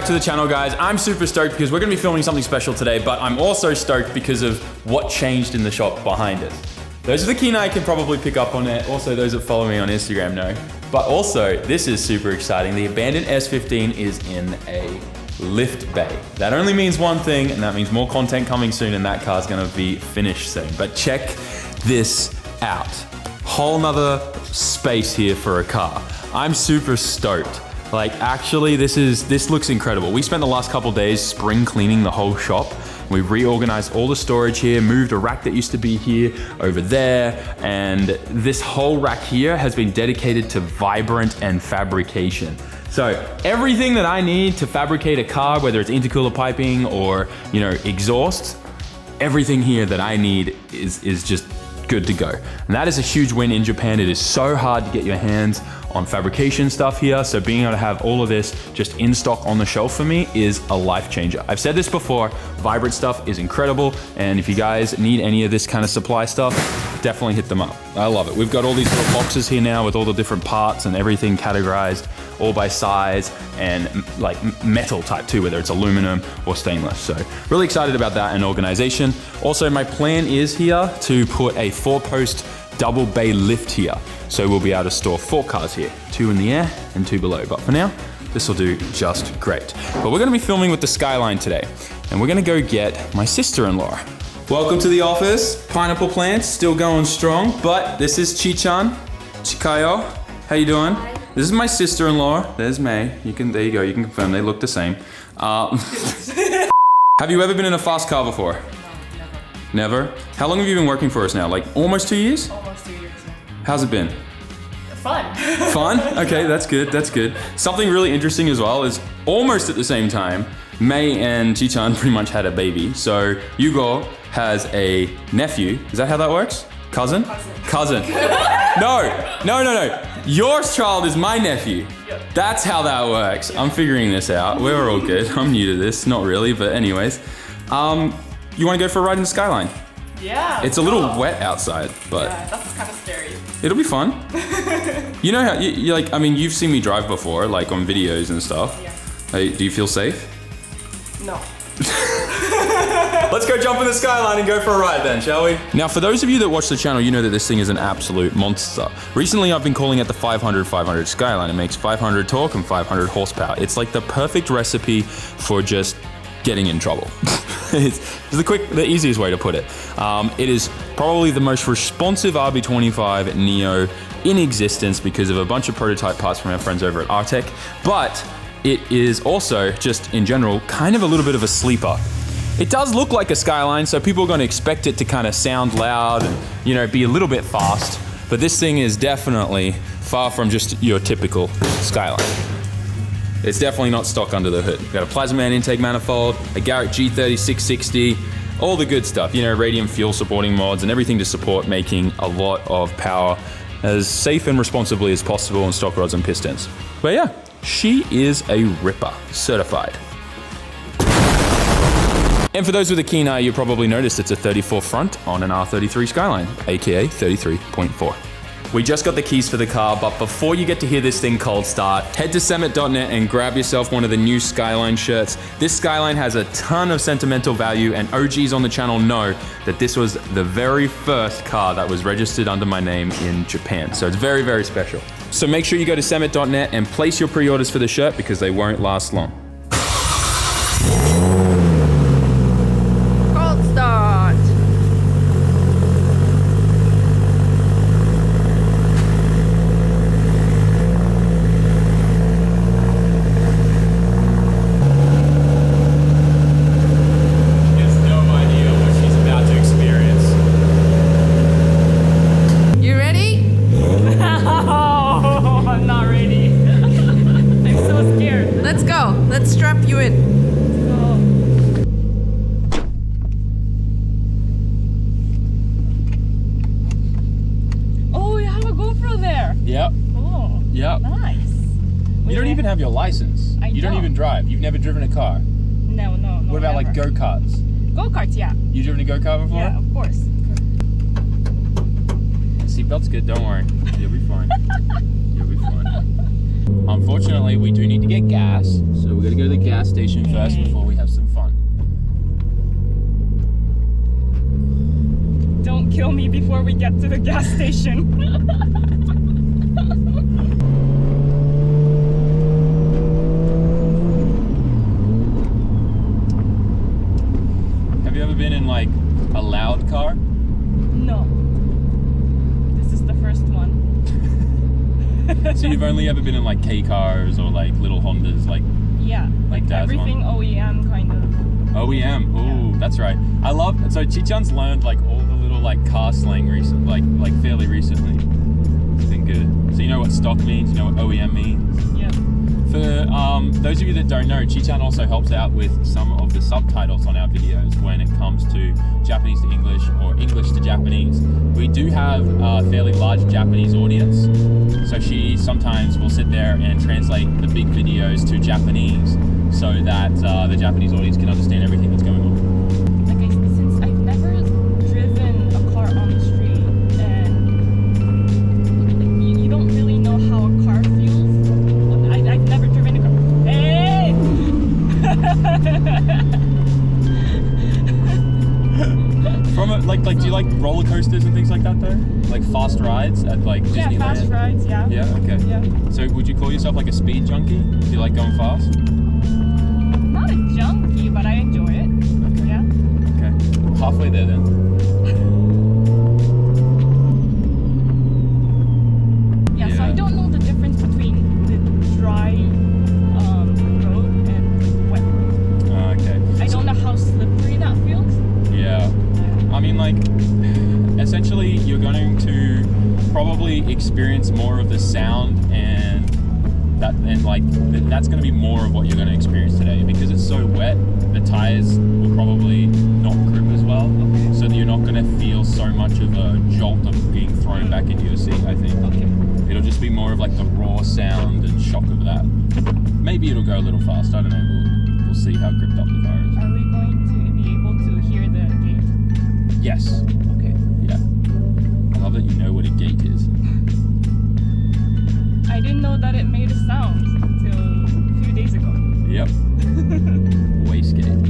to the channel, guys. I'm super stoked because we're gonna be filming something special today, but I'm also stoked because of what changed in the shop behind it. Those are the keen eye can probably pick up on it. Also, those that follow me on Instagram know. But also, this is super exciting. The abandoned S15 is in a lift bay. That only means one thing, and that means more content coming soon, and that car's gonna be finished soon. But check this out. Whole nother space here for a car. I'm super stoked. Like, actually, this looks incredible. We spent the last couple days spring cleaning the whole shop. We reorganized all the storage here, moved a rack that used to be here over there, and this whole rack here has been dedicated to vibrant and fabrication. So everything that I need to fabricate a car, whether it's intercooler piping or, you know, exhaust, everything here that I need is just good to go. And that is a huge win in Japan. It is so hard to get your hands on fabrication stuff here. So being able to have all of this just in stock on the shelf for me is a life changer. I've said this before, vibrant stuff is incredible. And if you guys need any of this kind of supply stuff, definitely hit them up. I love it. We've got all these little boxes here now with all the different parts and everything categorized, all by size and like metal type too, whether it's aluminum or stainless. So really excited about that and organization. Also, my plan is here to put a 4-post double bay lift here. So we'll be able to store 4 cars here, 2 in the air and 2 below. But for now, this will do just great. But we're gonna be filming with the Skyline today, and we're gonna go get my sister-in-law. Welcome to the office. Pineapple plants still going strong, but this is Chi-chan. Chikayo, how you doing? Hi. This is my sister-in-law. There's May. There you go, you can confirm they look the same. Have you ever been in a fast car before? No, never. Never? How long have you been working for us now? Like almost 2 years? Almost 2 years now. How's it been? Fun. Fun? Okay, that's good, that's good. Something really interesting as well is almost at the same time, May and Chi-chan pretty much had a baby. So Yugo has a nephew. Is that how that works? Cousin? Cousin. No. Your child is my nephew. Yep. That's how that works. I'm figuring this out. We're all good. I'm new to this, not really, but anyways. You wanna go for a ride in the Skyline? Yeah. It's a little wet outside, but yeah, that's kind of scary. it'll be fun. You know how, you like, I mean, you've seen me drive before, like on videos and stuff. Yeah. Hey, do you feel safe? No. Let's go jump in the Skyline and go for a ride then, shall we? Now, for those of you that watch the channel, you know that this thing is an absolute monster. Recently, I've been calling it the 500 Skyline. It makes 500 torque and 500 horsepower. It's like the perfect recipe for just getting in trouble. It's the easiest way to put it. It is probably the most responsive RB25 Neo in existence because of a bunch of prototype parts from our friends over at Artec, but it is also, just in general, kind of a little bit of a sleeper. It does look like a Skyline, so people are going to expect it to kind of sound loud and, you know, be a little bit fast, but this thing is definitely far from just your typical Skyline. It's definitely not stock under the hood. We've got a Plasman intake manifold, a Garrett G3660, all the good stuff, you know, radium fuel supporting mods and everything to support making a lot of power as safe and responsibly as possible on stock rods and pistons. But yeah, she is a ripper, certified. And for those with a keen eye, you probably noticed it's a 34 front on an R33 Skyline, AKA 33.4. We just got the keys for the car, but before you get to hear this thing cold start, head to SAMMIT.net and grab yourself one of the new Skyline shirts. This Skyline has a ton of sentimental value, and OGs on the channel know that this was the very first car that was registered under my name in Japan. So it's very, very special. So make sure you go to SAMMIT.net and place your pre-orders for the shirt because they won't last long. Cold start. Let's strap you in. Oh, you have a GoPro there. Yep. Oh, Yep. nice. You don't even have your license. You don't even drive. You've never driven a car. No. What about like go-karts? Go-karts, yeah. You driven a go-kart before? Yeah, of course. Seatbelt's good, don't worry. You'll be fine. You'll be fine. Unfortunately, we do need to get gas, so we're gonna go to the gas station first before we have some fun. Don't kill me before we get to the gas station. Have you ever been in like a loud car? No. This is the first one. So you've only ever been in like K cars or like little Hondas, like Yeah. Like Dad's everything one. OEM kind of. OEM. Oh, that's right. I love. So Chichan's learned like all the little like car slang recent, like fairly recently. It's been good. So you know what stock means. You know what OEM means. Yeah. For those of you that don't know, Chichan also helps out with some of the subtitles on our videos when it comes to Japanese to English or English to Japanese. We do have a fairly large Japanese audience, so she sometimes will sit there and translate the big videos to Japanese so that the Japanese audience can understand everything that's going on. Like since I've never driven a car on the street, and like, you don't really know how a car feels. I've never driven a car. Hey! From a, like, do you like roller coasters and things like that though? Like fast rides at like Disneyland? Yeah, fast rides, yeah. Yeah, okay. Yeah. So would you call yourself like a speed junkie? Do you like going fast? Not a junkie, but I enjoy it. Okay. Yeah. Okay. Well, halfway there then. Yeah, so Yeah. I don't know the difference between the dry road and wet road. Okay. I don't know how slippery that feels. Yeah. Yeah. I mean, like, essentially, you're going to probably experience more of the sound and that's going to be more of what you're going to experience today because it's so wet. The tires will probably not grip as well, so that you're not going to feel so much of a jolt of being thrown back into your seat. I think. Okay. It'll just be more of like the raw sound and shock of that. Maybe it'll go a little fast. I don't know. We'll see how gripped up the car is. Are we going to be able to hear the gate? Yes. Okay. Yeah. I love that you know what a gate is. I didn't know that it made a sound until a few days ago. Yep. Wastegate.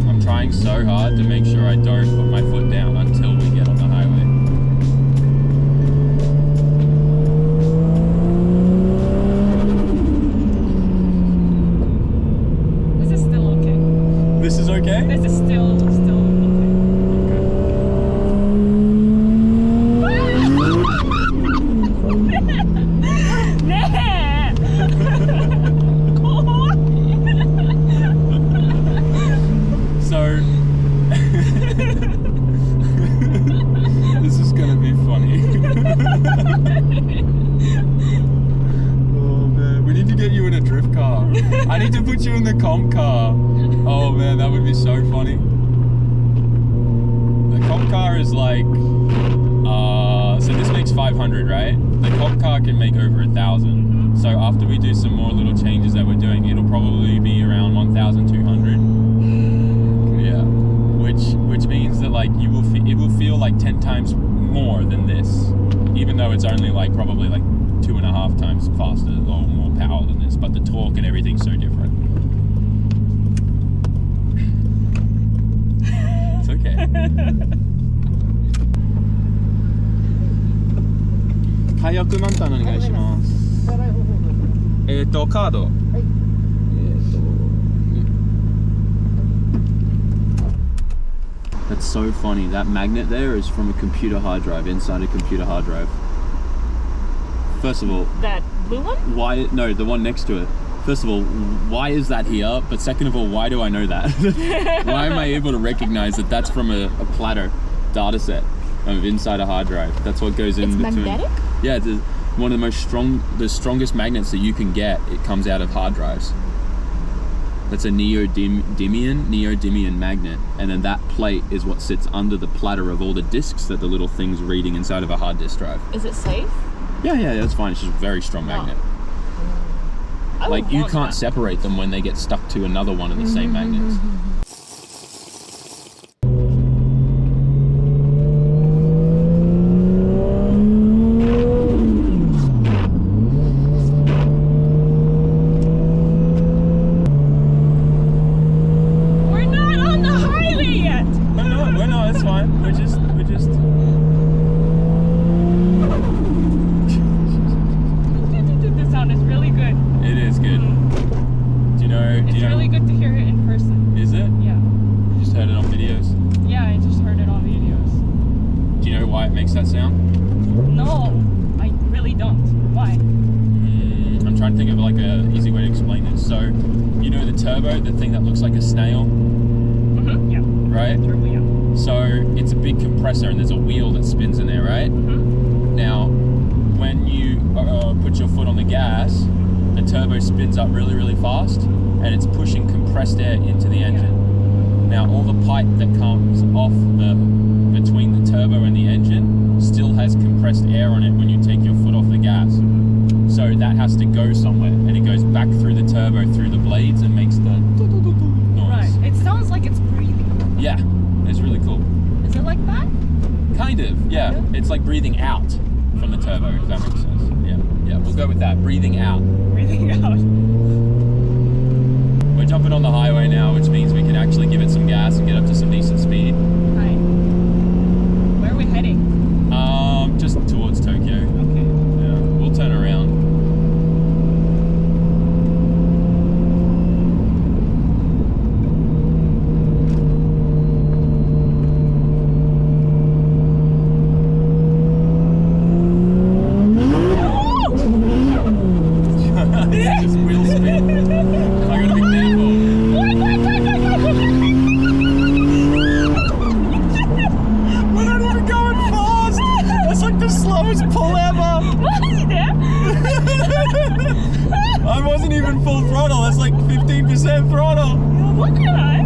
I'm trying so hard to make sure I don't put my foot down until we get on the highway. This is still okay. This is okay? This is still okay. So, this is gonna be funny. Oh man, we need to get you in a drift car. I need to put you in the comp car. Oh man, that would be so funny. The comp car is like, so this makes 500, right? The comp car can make over 1,000. So after we do some more little changes that we're doing, it'll probably be around 1,200. Yeah, which means that like it will feel like 10 times more than this, even though it's only like probably like 2.5 times faster or more power than this. But the torque and everything's so different. It's okay. 解約満タンお願いします。カード。That's so funny. That magnet there is from a computer hard drive, inside a computer hard drive. First of all, That blue one? why? No, the one next to it. First of all, why is that here? But second of all, why do I know that? Why am I able to recognize that that's from a platter data set of inside a hard drive? That's what goes in It's between. magnetic? Yeah, it's one of the strongest magnets that you can get. It comes out of hard drives. That's a neodymium magnet, and then that plate is what sits under the platter of all the disks that the little thing's reading inside of a hard disk drive. Is it safe? Yeah, that's fine. It's just a very strong magnet. I Like would you want can't that. separate them when they get stuck to another one of the same magnets. makes that sound? No, I really don't. Why? I'm trying to think of like a easy way to explain this. So, you know the turbo, the thing that looks like a snail, Mm-hmm. Yeah. right? Turbo, yeah. So it's a big compressor and there's a wheel that spins in there, right? Mm-hmm. Now, when you put your foot on the gas, the turbo spins up really, really fast and it's pushing compressed air into the engine. Now, all the pipe that comes off between the turbo and the engine still has compressed air on it when you take your foot off the gas. So that has to go somewhere and it goes back through the turbo, through the blades and makes the noise. Right. It sounds like it's breathing. Yeah, it's really cool. Is it like that? Kind of, yeah. Kind of? It's like breathing out from the turbo, if that makes sense. Yeah, we'll go with that. Breathing out. Breathing out. We're jumping on the highway now, which means we can actually give it some gas and get up to some decent speed. Right. Where are we heading? Just towards Tokyo. Okay. Yeah, we'll turn around. Just wheel spin. I gotta be careful. We're not even going fast. That's like the slowest pull ever. I wasn't even full throttle. That's like 15% throttle. Look at that.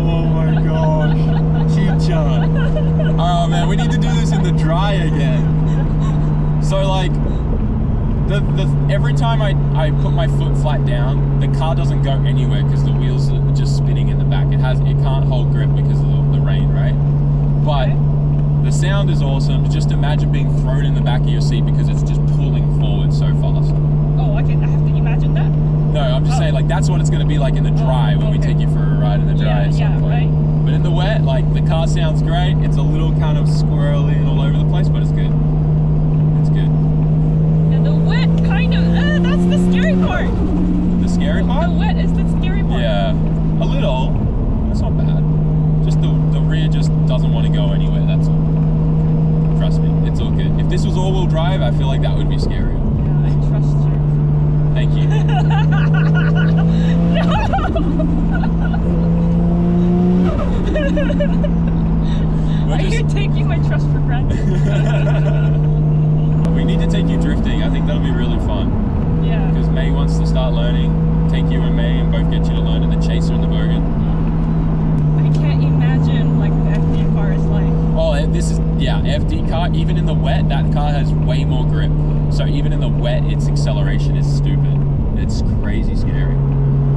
Oh my gosh. Chicha. Oh man, we need to do this in the dry again. So like, every time I put my foot flat down, the car doesn't go anywhere because the wheels are just spinning in the back. It can't hold grip because of the rain, right? But the sound is awesome. Just imagine being thrown in the back of your seat because it's just pulling forward so fast. Oh, I have to imagine that. No, I'm just saying like that's what it's going to be like in the dry when we okay. take you for a ride in the dry at some Yeah, point. right. But in the wet, like the car sounds great. It's a little kind of squirrely and all over the place, but it's good. It's good. And the wet kind of, that's the scary part. The scary part? The wet is the scary part. Yeah, a little. That's not bad. Just the rear just doesn't want to go anywhere, that's all. Trust me, it's all good. If this was all-wheel drive, I feel like that would be scarier. Yeah, I trust you. Thank you. Are you taking my trust for granted? We need to take you drifting. I think that'll be really fun. Yeah. Because May wants to start learning. Take you and May and both get you to learn in the Chaser and the Bogan. I can't imagine like the FD car is like. Oh, this is, yeah, FD car. Even in the wet, that car has way more grip. So even in the wet, its acceleration is stupid. It's crazy scary.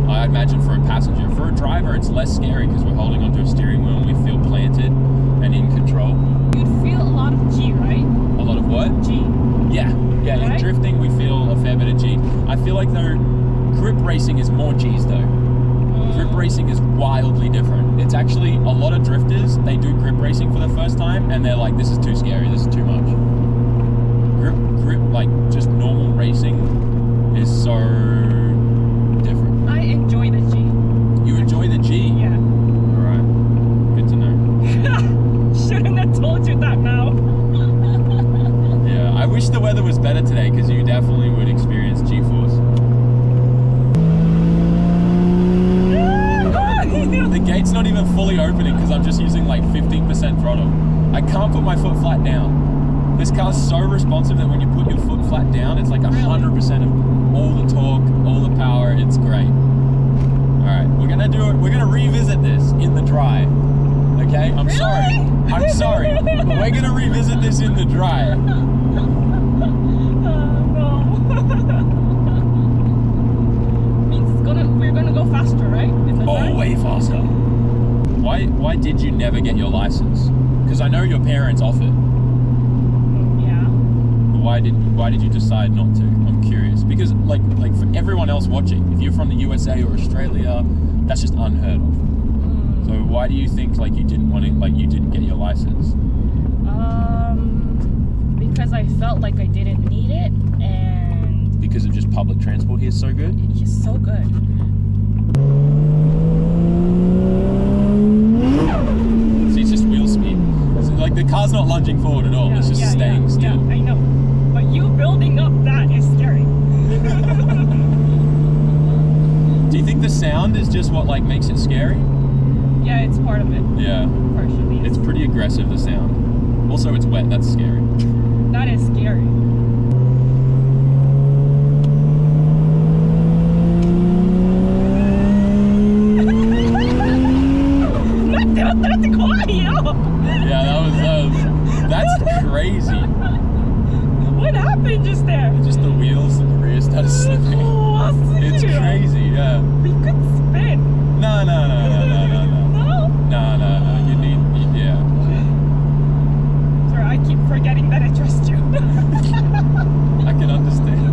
I imagine for a passenger. For a driver, it's less scary because we're holding onto a steering wheel and we feel planted and in control. You'd feel a lot of G, right? A lot of what? G. Yeah. In Right? drifting, we feel a fair bit of G. I feel like though, grip racing is more G's though. Grip racing is wildly different. It's actually, a lot of drifters, they do grip racing for the first time and they're like, this is too scary, this is too much. Grip, like just normal racing is so different. I enjoy the G. You enjoy the G? Yeah. Alright, good to know. Shouldn't have told you that now. Yeah, I wish the weather was better today because you definitely would experience G-force. The gate's not even fully opening because I'm just using like 15% throttle. I can't put my foot flat down. This car's so responsive that when you put your foot flat down, it's like 100% of all the torque, all the power. It's great. All right, we're gonna do it. We're gonna revisit this in the dry. Okay, I'm sorry. I'm sorry. But we're gonna revisit this in the dry. No. Means we're gonna go faster, right? In the Oh, drive? way faster. Why did you never get your license? Because I know your parents offered. Yeah. Why did you decide not to? I'm curious. Because like for everyone else watching, if you're from the USA or Australia, that's just unheard of. So why do you think like you didn't get your license? Because I felt like I didn't need it, and because of just public transport here is so good? It's so good. See, it's just wheel speed. It's like the car's not lunging forward at all. It's just staying still. Yeah, I know. But you building up that is scary. Do you think the sound is just what like makes it scary? Yeah, it's part of it. Yeah. Partially. It's pretty aggressive, the sound. Also, it's wet. That's scary. That is scary. Yeah, that's crazy. What happened just there? Just the wheels and the rear started slipping. It's crazy, yeah. We could spin. No. No? No. Yeah. Sorry, I keep forgetting that I trust you. I can understand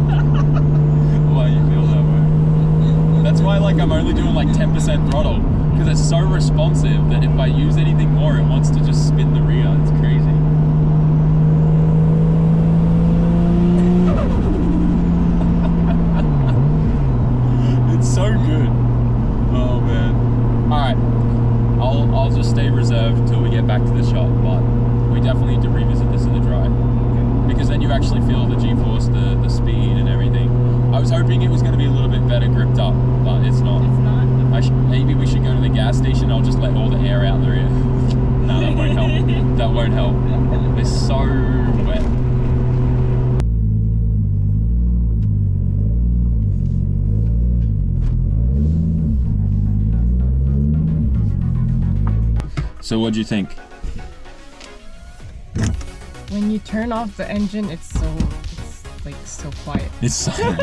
why you feel that way. That's why like I'm only doing like 10% throttle, because it's so responsive that if I use anything more, it wants to just spin the rear. It's crazy. It's so good. Oh man. All right. I'll just stay reserved till we get back to the shop, but we definitely need to revisit this in the dry, because then you actually feel the G-force, the speed and everything. I was hoping it was going to be a little bit better gripped up, but it's not. It's not. Maybe we should go to the gas station. I'll just let all the air out the rear. No, that won't help. That won't help. It's so wet. So what'd you think? When you turn off the engine, it's like so quiet. It's silent.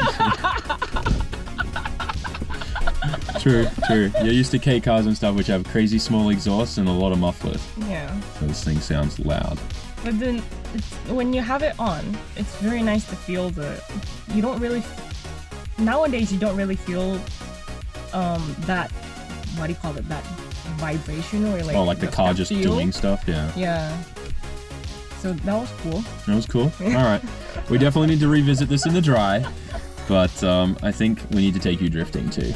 True. You're used to K cars and stuff which have crazy small exhausts and a lot of mufflers. Yeah. So this thing sounds loud. But then when you have it on, it's very nice to feel you don't really, nowadays you don't really feel that, what do you call it, that vibration or like. Oh, like the car just feel. doing stuff, yeah. Yeah. So that was cool. That was cool. All right. We definitely need to revisit this in the dry, but I think we need to take you drifting too.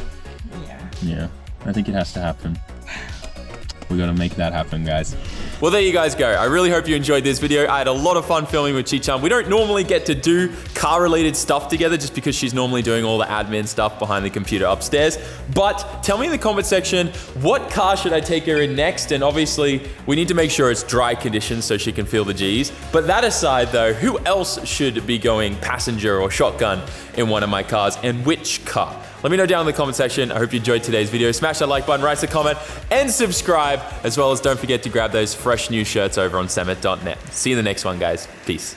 Yeah, I think it has to happen. We gotta make that happen, guys. Well, there you guys go. I really hope you enjoyed this video. I had a lot of fun filming with Chi-chan. We don't normally get to do car-related stuff together just because she's normally doing all the admin stuff behind the computer upstairs. But tell me in the comment section, what car should I take her in next? And obviously, we need to make sure it's dry conditions so she can feel the G's. But that aside though, who else should be going passenger or shotgun in one of my cars, and which car? Let me know down in the comment section. I hope you enjoyed today's video. Smash that like button, write a comment, and subscribe, as well as don't forget to grab those fresh new shirts over on SAMMIT.net. See you in the next one, guys. Peace.